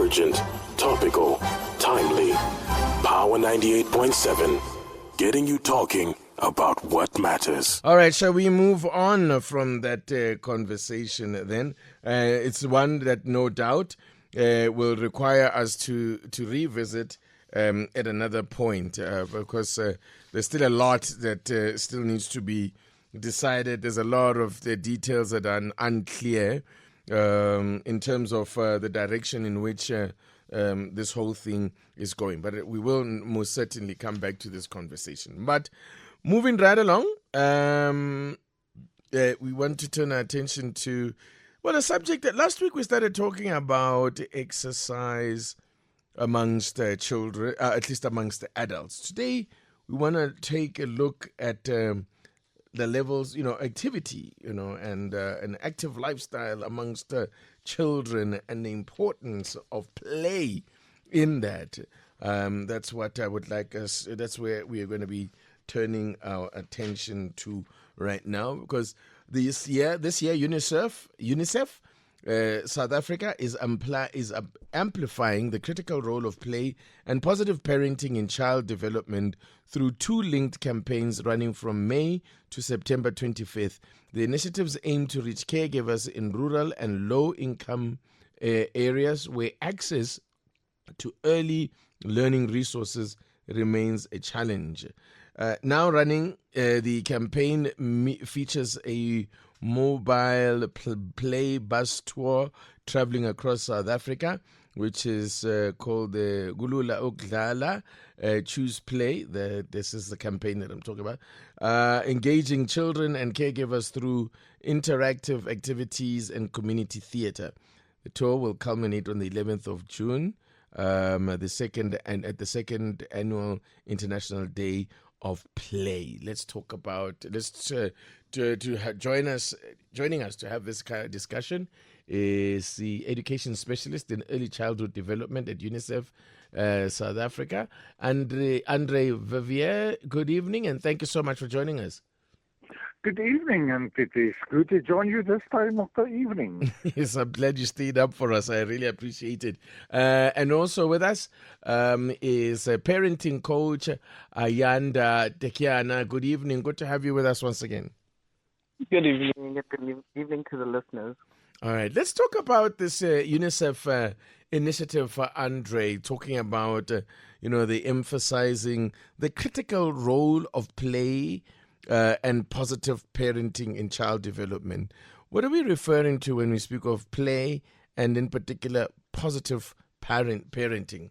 Urgent, topical, timely. Power 98.7. Getting you talking about what matters. All right, shall we move on from that conversation then? It's one that no doubt will require us to revisit at another point because there's still a lot that still needs to be decided. There's a lot of the details that are unclear in terms of the direction in which this whole thing is going. But we will most certainly come back to this conversation. But moving right along, we want to turn our attention to, a subject that last week we started talking about exercise amongst children, at least amongst the adults. Today, we want to take a look at the levels, activity, and an active lifestyle amongst children and the importance of play in that. That's what I would like us, that's where we are going to be turning our attention to right now, because this year UNICEF South Africa is amplifying the critical role of play and positive parenting in child development through two linked campaigns running from May to September 25th. The initiatives aim to reach caregivers in rural and low-income areas where access to early learning resources remains a challenge. Now running, the campaign features a mobile play bus tour traveling across South Africa, which is called the Gulula Ukdala Choose Play. This is the campaign that I'm talking about. Engaging children and caregivers through interactive activities and community theatre. The tour will culminate on the 11th of June, at the second annual International Day of Play. Let's talk about. Joining us to have this kind of discussion is the education specialist in early childhood development at UNICEF South Africa, Andre Vivier. Good evening, and thank you so much for joining us. Good evening, and it is good to join you this time of the evening. Yes, I'm glad you stayed up for us. I really appreciate it. And also with us is a parenting coach, Ayanda Tekiana. Good evening. Good to have you with us once again. Good evening. Good evening to the listeners. All right. Let's talk about this UNICEF initiative for Andre, talking about, the emphasizing the critical role of play and positive parenting in child development. What are we referring to when we speak of play and in particular positive parenting?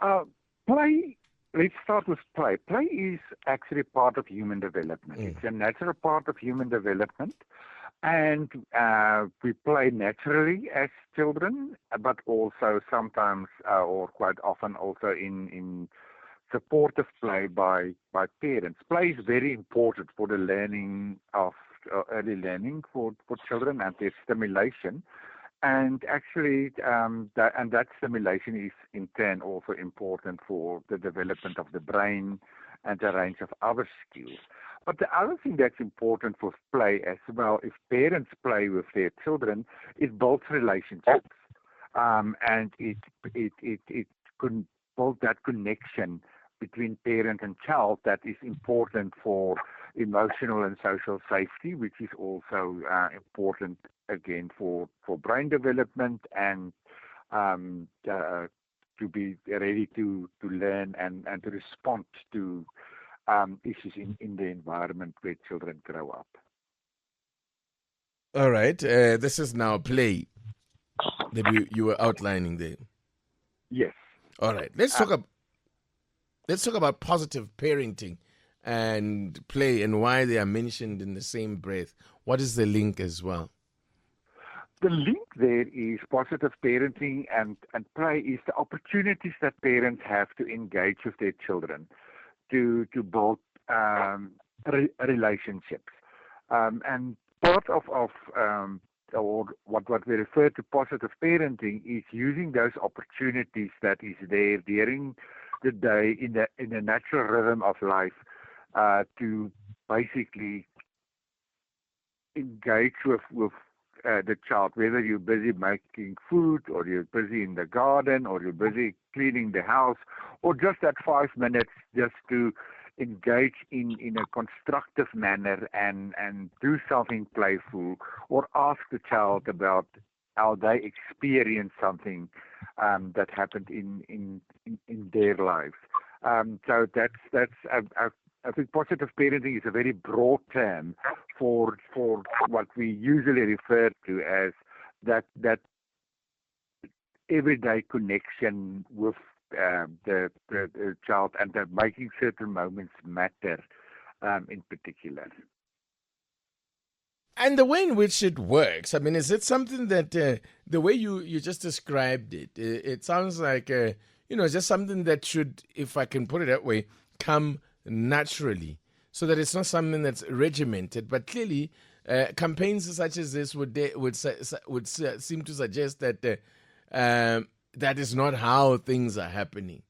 Play, let's start with play. Play is actually part of human development. It's a natural part of human development. And we play naturally as children, but also sometimes or quite often also in supportive play by parents. Play is very important for the learning of early learning for children and their stimulation. And actually, that stimulation is in turn also important for the development of the brain and a range of other skills. But the other thing that's important for play as well, if parents play with their children, it builds relationships, and it can build that connection between parent and child that is important for emotional and social safety, which is also important again for brain development and to be ready to learn and to respond to issues in the environment where children grow up. All right. This is now play that you were outlining there. Yes. All right. Let's talk about positive parenting and play and why they are mentioned in the same breath. What is the link as well? The link there is positive parenting and play is the opportunities that parents have to engage with their children, to build relationships. And part of or what we refer to positive parenting is using those opportunities that is there during the day in the natural rhythm of life to basically engage with the child, whether you're busy making food or you're busy in the garden or you're busy cleaning the house, or just that 5 minutes just to engage in a constructive manner and do something playful, or ask the child about how they experience something that happened in their lives. So that's I think positive parenting is a very broad term for what we usually refer to as that everyday connection with the child, and that making certain moments matter in particular. And the way in which it works, I mean, is it something that the way you just described it, it sounds like, just something that should, if I can put it that way, come naturally, so that it's not something that's regimented. But clearly, campaigns such as this would seem to suggest that that is not how things are happening,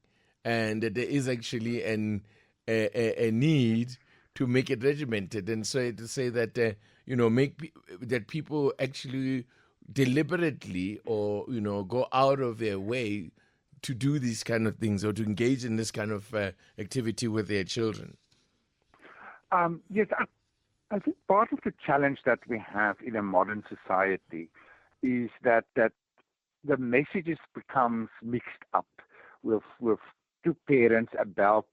and that there is actually a need to make it regimented, and so to say that that people actually deliberately or go out of their way to do these kind of things or to engage in this kind of activity with their children. Yes, I think part of the challenge that we have in a modern society is that the messages becomes mixed up with two parents about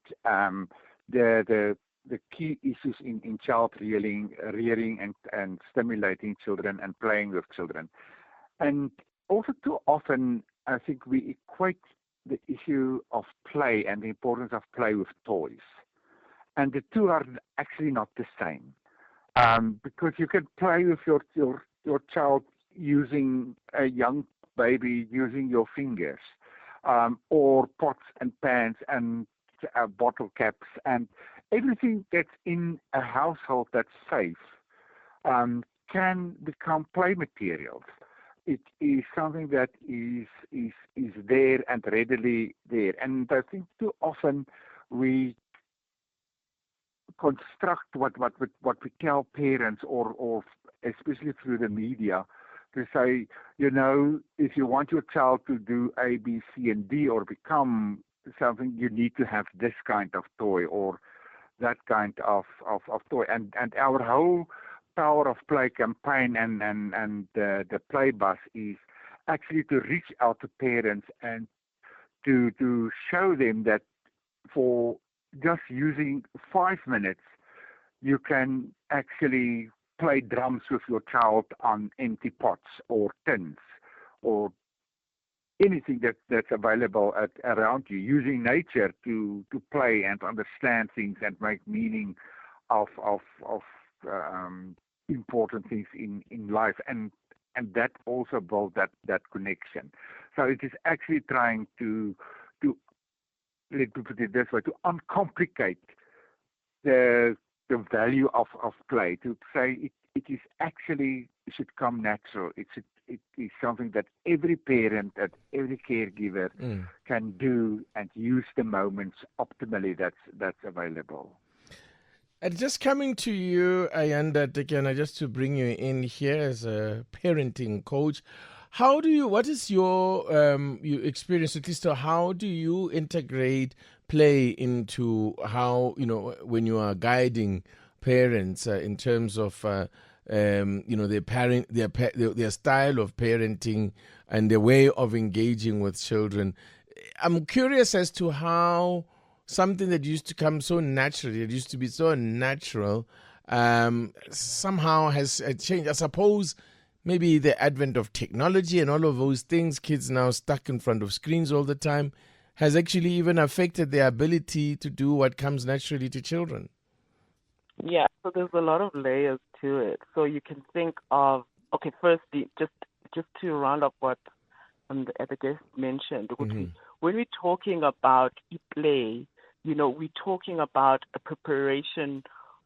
the key issues in child rearing and stimulating children and playing with children. And also too often, I think we equate the issue of play and the importance of play with toys. And the two are actually not the same. Because you can play with your child using a young baby using your fingers, or pots and pans and bottle caps and everything that's in a household that's safe can become play materials. It is something that is there and readily there. And I think too often we construct what we tell parents or especially through the media to say, if you want your child to do A, B, C, and D or become something, you need to have this kind of toy or that kind of toy. And our whole Power of Play campaign and the Play Bus is actually to reach out to parents and to show them that for just using 5 minutes, you can actually play drums with your child on empty pots or tins or anything that's available around you, using nature to play and understand things and make meaning of important things in life, and that also builds that connection. So it is actually trying to let me put it this way, to uncomplicate the value of play, to say it is actually should come natural. It is something that every parent, that every caregiver can do and use the moments optimally that's available. And just coming to you, Ayanda Tekena, just to bring you in here as a parenting coach, what is your experience, at least, or how do you integrate play into how, when you are guiding parents in terms of, their style of parenting and their way of engaging with children? I'm curious as to how something that used to come so naturally, it used to be so natural, somehow has changed. I suppose maybe the advent of technology and all of those things, kids now stuck in front of screens all the time, has actually even affected their ability to do what comes naturally to children. Yeah, so there's a lot of layers to it. So you can think of, firstly, just to round up what the guest mentioned, when we're talking about play, we're talking about a preparation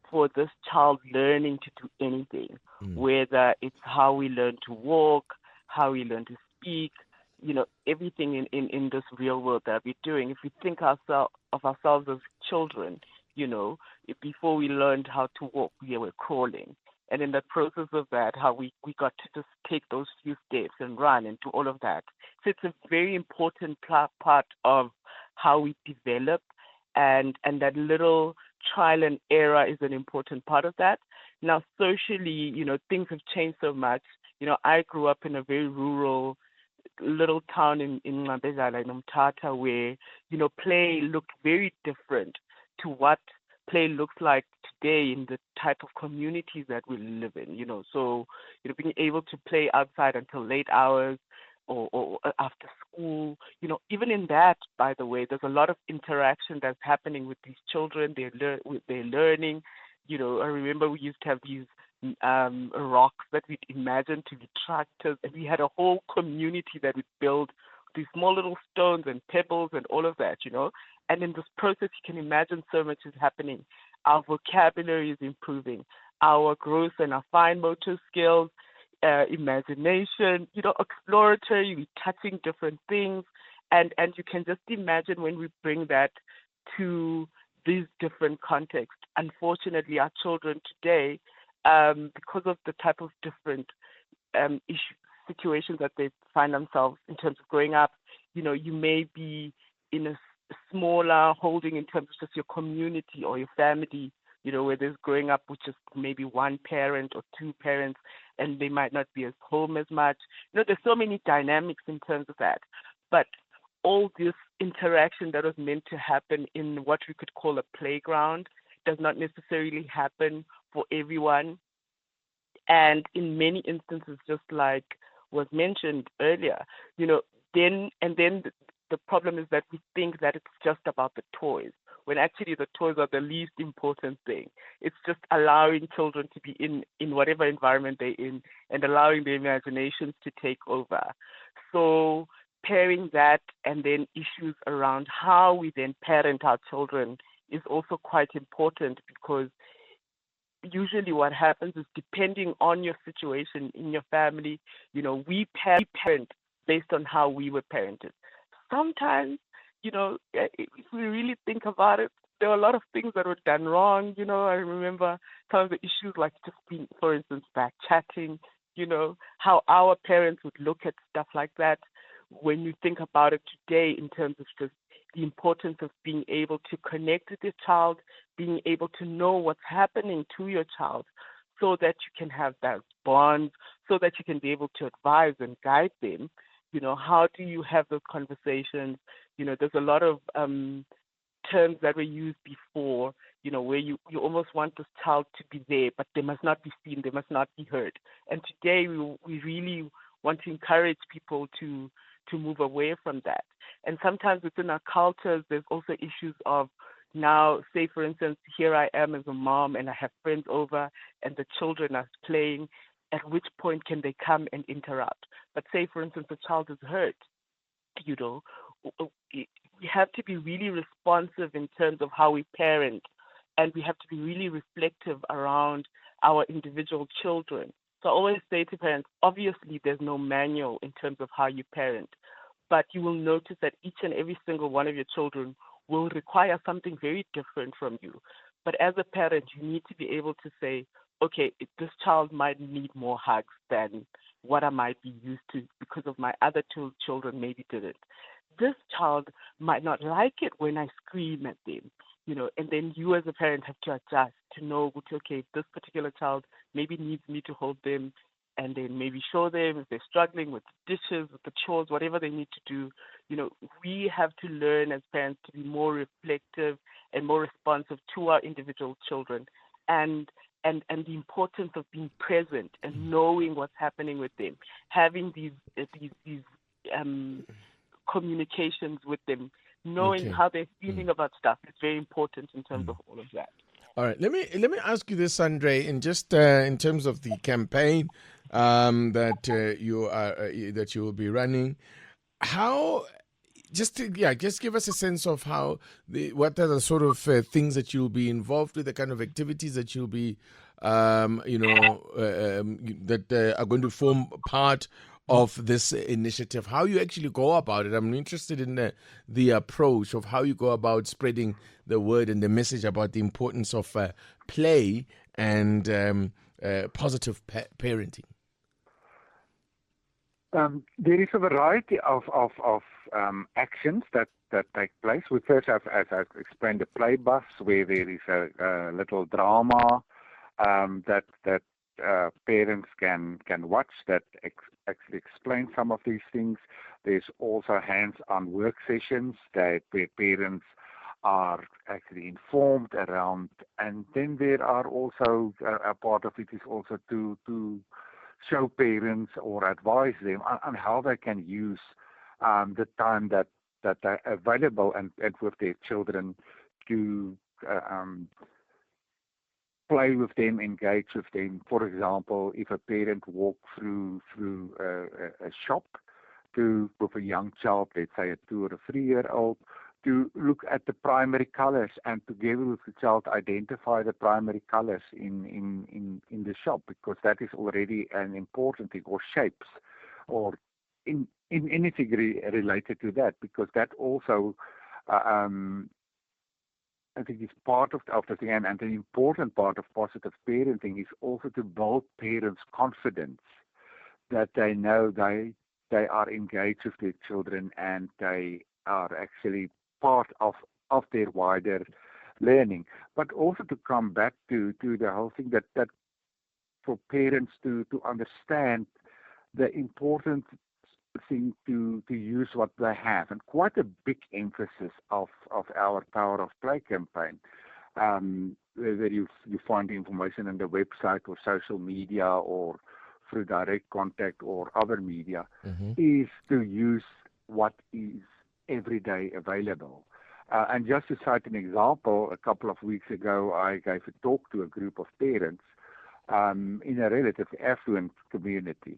for this child learning to do anything, whether it's how we learn to walk, how we learn to speak, everything in this real world that we're doing. If we think of ourselves as children, before we learned how to walk, we were crawling. And in the process of that, how we got to just take those few steps and run and do all of that. So it's a very important part of how we develop, and that little trial and error is an important part of that. Now, socially, things have changed so much. I grew up in a very rural little town in Ngabezala, in Umtata, where, play looked very different to what play looks like today in the type of communities that we live in, So, being able to play outside until late hours or after school, even in that, by the way, there's a lot of interaction that's happening with these children. They're learning. I remember we used to have these rocks that we'd imagine to be tractors, and we had a whole community that would build these small little stones and pebbles and all of that, And in this process, you can imagine so much is happening. Our vocabulary is improving, our gross and our fine motor skills, imagination, exploratory, we're touching different things. And you can just imagine when we bring that to these different contexts. Unfortunately, our children today, because of the type of different situations that they find themselves in terms of growing up, you may be in a smaller holding in terms of just your community or your family, where there's growing up with just maybe one parent or two parents, and they might not be at home as much. There's so many dynamics in terms of that. But all this interaction that was meant to happen in what we could call a playground does not necessarily happen for everyone. And in many instances, just like was mentioned earlier, then the problem is that we think that it's just about the toys, when actually the toys are the least important thing. It's just allowing children to be in whatever environment they're in and allowing their imaginations to take over. So pairing that and then issues around how we then parent our children is also quite important, because usually what happens is, depending on your situation in your family, we parent based on how we were parented. Sometimes, if we really think about it, there are a lot of things that were done wrong. I remember some of the issues, like just being, for instance, back chatting, how our parents would look at stuff like that. When you think about it today in terms of just the importance of being able to connect with your child, being able to know what's happening to your child so that you can have that bond, so that you can be able to advise and guide them. How do you have those conversations? There's a lot of terms that were used before, where you almost want this child to be there, but they must not be seen, they must not be heard. And today we really want to encourage people to move away from that. And sometimes within our cultures, there's also issues of, now, say, for instance, here I am as a mom and I have friends over and the children are playing. At which point can they come and interrupt? But say, for instance, a child is hurt, we have to be really responsive in terms of how we parent, and we have to be really reflective around our individual children. So I always say to parents, obviously there's no manual in terms of how you parent, but you will notice that each and every single one of your children will require something very different from you. But as a parent, you need to be able to say, okay, this child might need more hugs than what I might be used to because of my other two children maybe didn't. This child might not like it when I scream at them, and then you as a parent have to adjust to know, okay, this particular child maybe needs me to hold them, and then maybe show them if they're struggling with the dishes, with the chores, whatever they need to do. We have to learn as parents to be more reflective and more responsive to our individual children, and the importance of being present and knowing what's happening with them, having these communications with them, knowing how they're feeling about stuff. It's very important in terms of all of that. All right, let me ask you this, Andre, in just in terms of the campaign that you will be running. How, just give us a sense of how what are the sort of things that you'll be involved with, the kind of activities that you'll be that are going to form part of this initiative, how you actually go about it. I'm interested in the approach of how you go about spreading the word and the message about the importance of play and positive parenting? There is a variety of actions that take place. We first have, as I explained, the play bus, where there is a little drama that parents can watch that actually explain some of these things. There's also hands-on work sessions where parents are actually informed around, and then there are also a part of it is also to show parents or advise them on how they can use the time that are available and with their children to play with them, engage with them. For example, if a parent walks through a shop with a young child, let's say a 2 or a 3-year-old, to look at the primary colors and together with the child identify the primary colors in the shop, because that is already an important thing, or shapes, or in anything related to that, because that also I think is part of the thing, and an important part of positive parenting is also to build parents' confidence that they know they are engaged with their children and they are actually part of their wider learning. But also to come back to the whole thing that for parents to understand the important thing to use what they have, and quite a big emphasis of our Power of Play campaign, whether you find information on the website or social media or through direct contact or other media, is to use what is every day available. And just to cite an example, a couple of weeks ago I gave a talk to a group of parents in a relatively affluent community.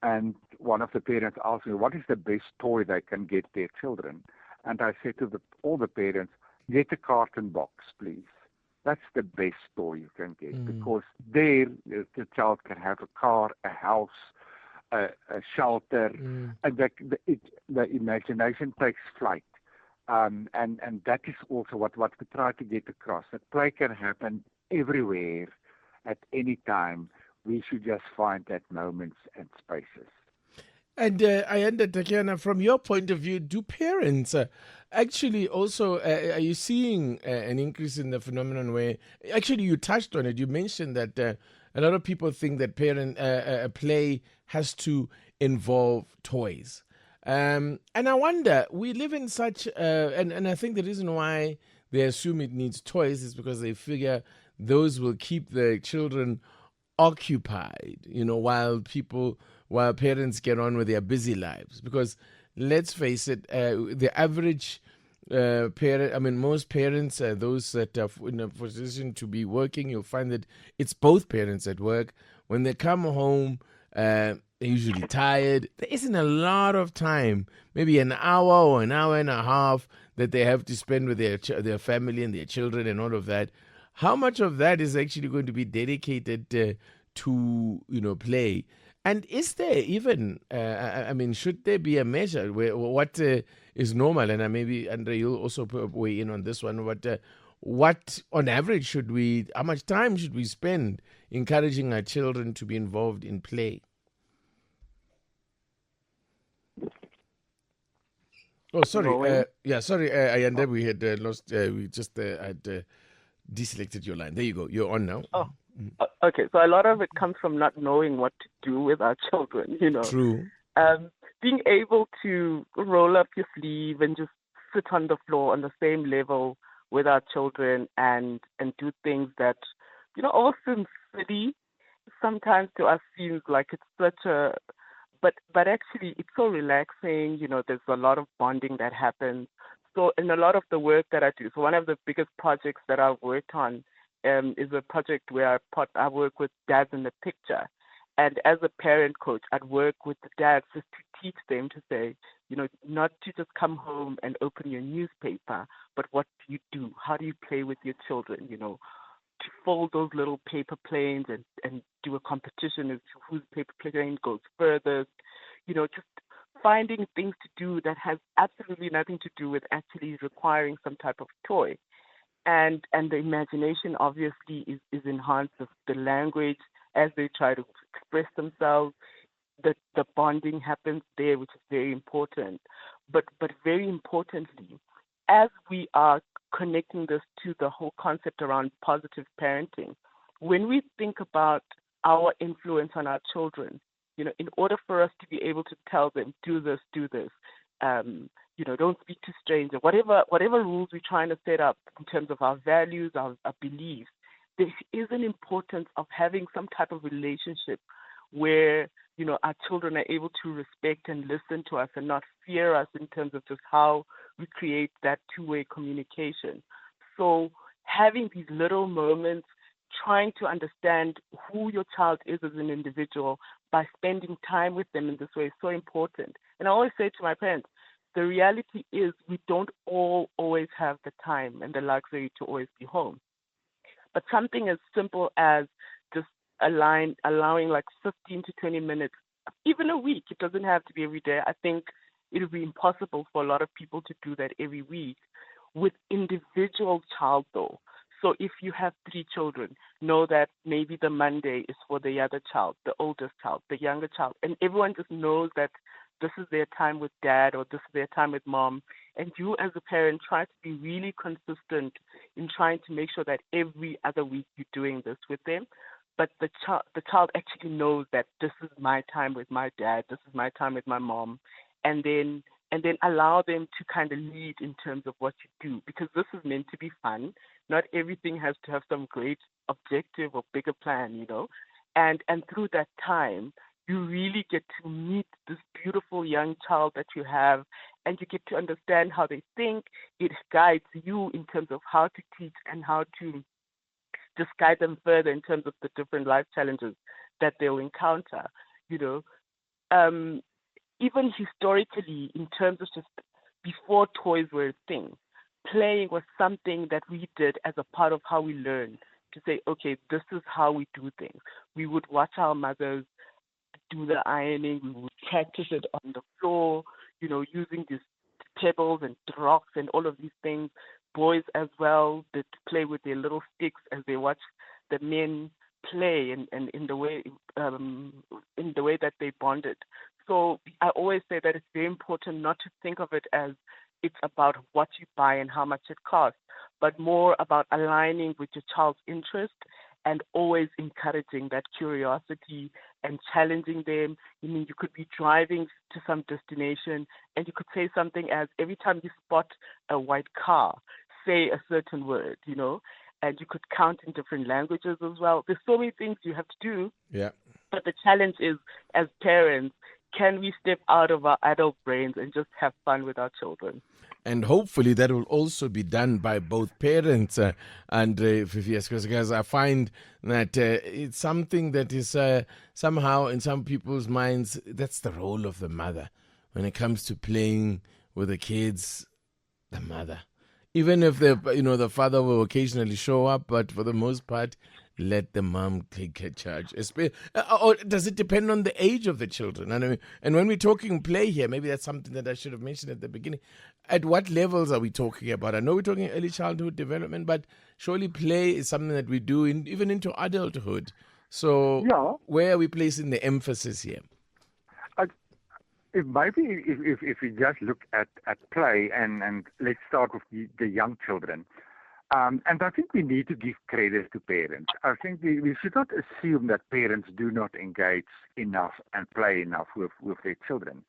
And one of the parents asked me, what is the best toy they can get their children? And I said to all the parents, get a carton box, please. That's the best toy you can get, because there the child can have a car, a house, a shelter, and the imagination takes flight. And that is also what we try to get across, that play can happen everywhere at any time. We should just find that moments and spaces. And Ayanda Takiana, from your point of view, do parents actually also, are you seeing an increase in the phenomenon where, actually you touched on it, you mentioned that a lot of people think that play has to involve toys. And I wonder, we live in such, and I think the reason why they assume it needs toys is because they figure those will keep the children occupied, while parents get on with their busy lives. Because let's face it, the average parent, most parents, those that are in a position to be working, you'll find that it's both parents at work. When they come home, they're usually tired. There isn't a lot of time, maybe an hour or an hour and a half, that they have to spend with their family and their children and all of that. How much of that is actually going to be dedicated to play? And is there even, should there be a measure where what is normal? And maybe, Andre, you'll also weigh in on this one. What on average how much time should we spend encouraging our children to be involved in play? Oh, sorry. Ayanda, we had lost, we just had deselected your line. There you go. You're on now. Oh, okay. So a lot of it comes from not knowing what to do with our children, True. Being able to roll up your sleeve and just sit on the floor on the same level with our children and do things that, all seem silly. Sometimes to us seems like it's such a, but actually it's so relaxing. There's a lot of bonding that happens. So in a lot of the work that I do, so one of the biggest projects that I've worked on is a project where I work with dads in the picture. And as a parent coach, I'd work with the dads just to teach them to say, not to just come home and open your newspaper, but what do you do? How do you play with your children? To fold those little paper planes and do a competition as to whose paper plane goes furthest. Just finding things to do that has absolutely nothing to do with actually requiring some type of toy. And the imagination obviously is enhanced with the language as they try to express themselves. The bonding happens there, which is very important. But very importantly, as we are connecting this to the whole concept around positive parenting, when we think about our influence on our children, in order for us to be able to tell them, do this, don't speak to strangers, whatever rules we're trying to set up in terms of our values, our beliefs, there is an importance of having some type of relationship where, our children are able to respect and listen to us and not fear us in terms of just how we create that two-way communication. So having these little moments, trying to understand who your child is as an individual by spending time with them in this way is so important. And I always say to my parents, the reality is we don't always have the time and the luxury to always be home. But something as simple as just allowing like 15 to 20 minutes, even a week, it doesn't have to be every day. I think it would be impossible for a lot of people to do that every week with individual child though. So if you have 3 children, know that maybe the Monday is for the other child, the oldest child, the younger child, and everyone just knows that this is their time with dad or this is their time with mom. And you as a parent try to be really consistent in trying to make sure that every other week you're doing this with them. But the child actually knows that this is my time with my dad, this is my time with my mom, and then allow them to kind of lead in terms of what you do, because this is meant to be fun. Not everything has to have some great objective or bigger plan, And through that time, you really get to meet this beautiful young child that you have, and you get to understand how they think. It guides you in terms of how to teach and how to just guide them further in terms of the different life challenges that they'll encounter, Even historically, in terms of just before toys were a thing, playing was something that we did as a part of how we learned to say, okay, this is how we do things. We would watch our mothers do the ironing. We would practice it on the floor, using these pebbles and rocks and all of these things. Boys as well that play with their little sticks as they watch the men play, and in the way that they bonded. So I always say that it's very important not to think of it as it's about what you buy and how much it costs, but more about aligning with your child's interest and always encouraging that curiosity and challenging them. You could be driving to some destination and you could say something as, every time you spot a white car, say a certain word, and you could count in different languages as well. There's so many things you have to do. Yeah. But the challenge is, as parents, can we step out of our adult brains and just have fun with our children? And hopefully that will also be done by both parents and Fifias, because I find that it's something that is somehow in some people's minds, that's the role of the mother. When it comes to playing with the kids, the mother. Even if the father will occasionally show up, but for the most part, let the mom take charge. Or does it depend on the age of the children? And when we're talking play here, maybe that's something that I should have mentioned at the beginning. At what levels are we talking about? I know we're talking early childhood development, but surely play is something that we do even into adulthood. So where are we placing the emphasis here? If we just look at play and let's start with the young children. And I think we need to give credit to parents. I think we should not assume that parents do not engage enough and play enough with their children.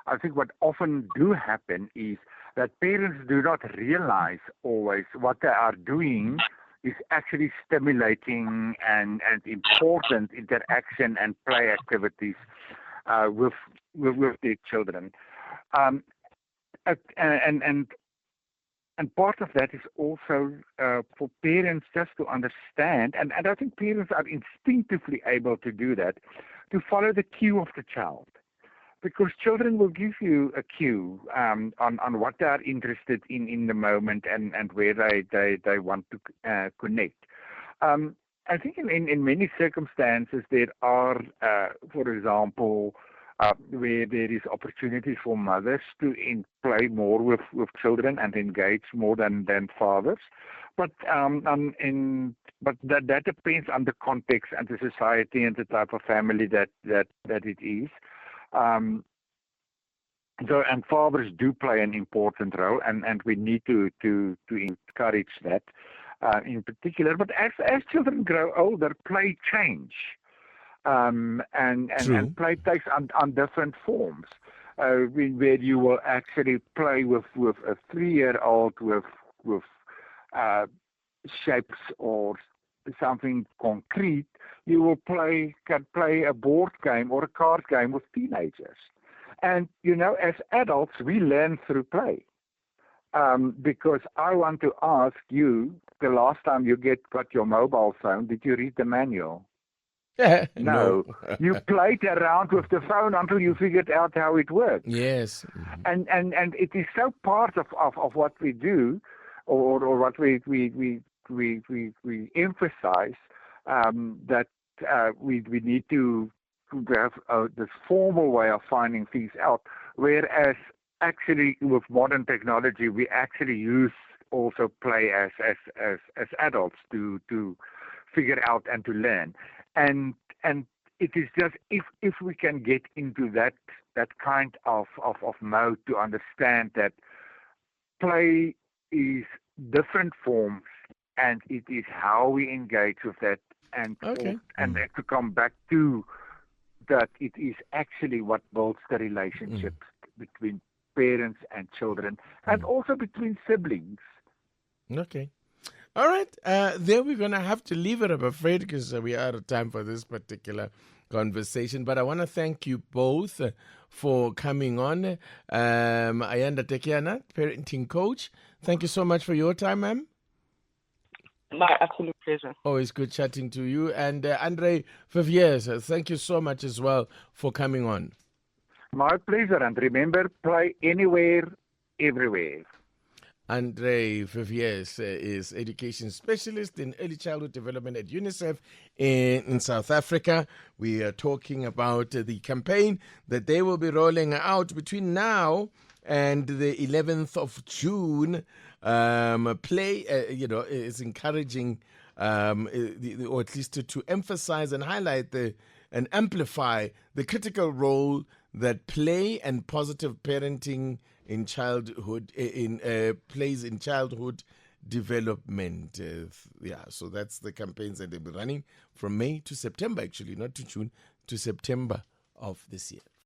I think what often do happen is that parents do not realize always what they are doing is actually stimulating and important interaction and play activities with their children. And part of that is also for parents just to understand, and I think parents are instinctively able to do that, to follow the cue of the child. Because children will give you a cue on what they are interested in the moment and where they want to connect. I think in many circumstances there are, for example, where there is opportunity for mothers to play more with children and engage more than fathers. But in but that depends on the context and the society and the type of family that it is. And fathers do play an important role, and we need to encourage that in particular. But as children grow older, play change, and play takes on different forms. Where you will actually play with a 3-year-old with shapes or something concrete, you will can play a board game or a card game with teenagers. And, as adults, we learn through play. Because I want to ask you, the last time you got your mobile phone, did you read the manual? No. You played around with the phone until you figured out how it works. Yes. And it is so part of what we do, or what we emphasize, that we need to have this formal way of finding things out. Whereas actually with modern technology, we actually use also play as adults to figure out and to learn. And it is just if we can get into that kind of mode to understand that play is different forms, and it is how we engage with that, and to come back to that, it is actually what builds the relationships between parents and children, and also between siblings. Okay. All right, then we're going to have to leave it, I'm afraid, because we are out of time for this particular conversation. But I want to thank you both for coming on. Ayanda Tekiana, parenting coach, thank you so much for your time, ma'am. My absolute pleasure. Always good chatting to you. And Andre Viviers, thank you so much as well for coming on. My pleasure. And remember, play anywhere, everywhere. Andre Viviers is education specialist in early childhood development at UNICEF in South Africa. We are talking about the campaign that they will be rolling out between now and the 11th of June. Play, is encouraging, or at least to emphasize and highlight and amplify the critical role that play and positive parenting in childhood plays in childhood development. So that's the campaigns that they'll be running from May to September, actually, not to June, to September of this year.